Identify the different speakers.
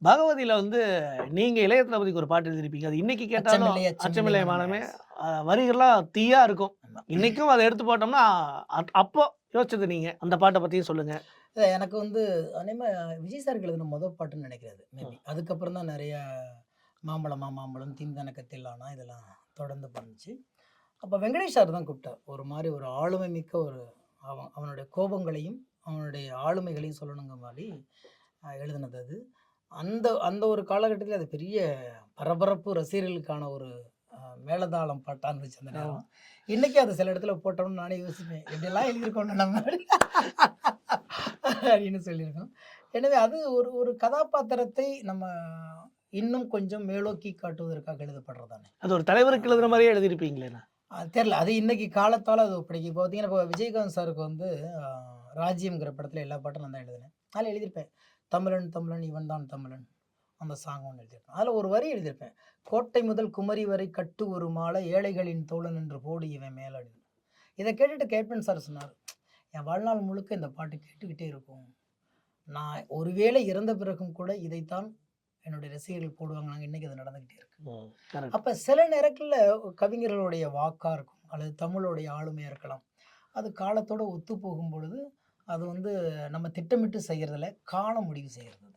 Speaker 1: பகவதியில வந்து நீங்க இளைய தளபதிக்கு ஒரு பாட்டு எழுதியிருப்பீங்க. அது இன்னைக்கு கேட்டாலும்
Speaker 2: அச்சமில்லை அச்சமில்லை
Speaker 1: அச்சமில்லை
Speaker 2: மனமே.
Speaker 1: மானமே வரிகள்லாம் தீயா இருக்கும்.
Speaker 2: ஆமா.
Speaker 1: இன்னைக்கும் அத எடுத்து போட்டோம்னா, அப்போ யோசிச்சது நீங்க. அந்த பாட்ட பத்தியும் சொல்லுங்க.
Speaker 2: இல்ல எனக்கு வந்து அநேகமா விஜய் சாருக்கு எழுதின பாட்டுன்னு நினைக்கிறேன் அது மேபி.
Speaker 1: ம்.
Speaker 2: அதுக்கப்புறம் தான் நெறைய மாம்பழமா மாம்பழம், தீந்தனக்கத்தில்லானா இதெல்லாம் தொடர்ந்து பண்ணுச்சு. அப்ப வெங்கடேஷ் சார் தான் கூப்பிட்டார். ஒரு மாரி ஒரு ஆளுமை மிக்க ஒரு அவனுடைய கோபங்களையும், அவனுடைய ஆளுமைகளையும் சொல்லணுங்கிற மாரி எழுதினது அது. அந்த அந்த ஒரு காலகட்டத்தில அது பெரிய பரபரப்பு ரசிகர்களுக்கான ஒரு அ மேளதாளம் பாட்டா இருந்துச்சு அந்த
Speaker 1: ஆமா.
Speaker 2: நேரம். இன்னைக்கு அது சில இடத்துல போட்டோம்னு நானே யோசிப்பேன். எப்படியெல்லாம் எழுதியிருக்கோம்டா நம்ம அப்படின்னு சொல்லியிருக்கோம். எனவே அது ஒரு ஒரு கதாபாத்திரத்தை நம்ம இன்னும் கொஞ்சம் மேலோக்கி காட்டுவதற்காக எழுதப்படுறது தானே.
Speaker 1: அது ஒரு
Speaker 2: ஆ.
Speaker 1: தலைவருக்கு எழுதுற மாரியே எழுதியிருப்பீங்களேண்ணா.
Speaker 2: அது தெரியல. அது இன்னைக்கு காலத்தால அது பிடிக்கும். இப்போ பார்த்தீங்கன்னா, இப்போ விஜயகாந்த் சாருக்கு வந்து அ ராஜ்யம்ங்கிற படத்துல எல்லா பாட்டும் நான் தான் எழுதினேன். அதில எழுதியிருப்பேன். "தமிழன் தமிழன் இவன் தான் தமிழன்." அந்த சாங் ஒண்ணு எழுதியிருப்பேன். அதில ஒரு வரி எழுதியிருப்பேன். "கோட்டை முதல் குமரி வரை கட்டு ஒரு மாலை ஏழைகளின் தோழன் என்று போடு இவன் மேல" அப்படின்னு. இத கேட்டுட்டு கேப்டன் சார் சொன்னாரு, "என் வாழ்நாள் முழுக்க இந்த பாட்டு கேட்டுக்கிட்டே இருக்கும். நான் ஒருவேளை இறந்த பிறகும் கூட இதைத்தான் என்னுடைய ரசிகர்கள் போடுவாங்கன்னாங்க. இன்னைக்கு அது நடந்துகிட்டே இருக்கு."
Speaker 1: ம். கரெக்ட்.
Speaker 2: அப்ப சில நேரங்கள்ல கவிஞர்களுடைய வாக்கா இருக்கும். அல்லது தமிழுடைய ஆளுமையா இருக்கலாம். அது காலத்தோட ஒத்து போகும் பொழுது, அது வந்து நம்ம திட்டமிட்டு செய்யறதில்ல, காலம் முடிவு செய்கிறது.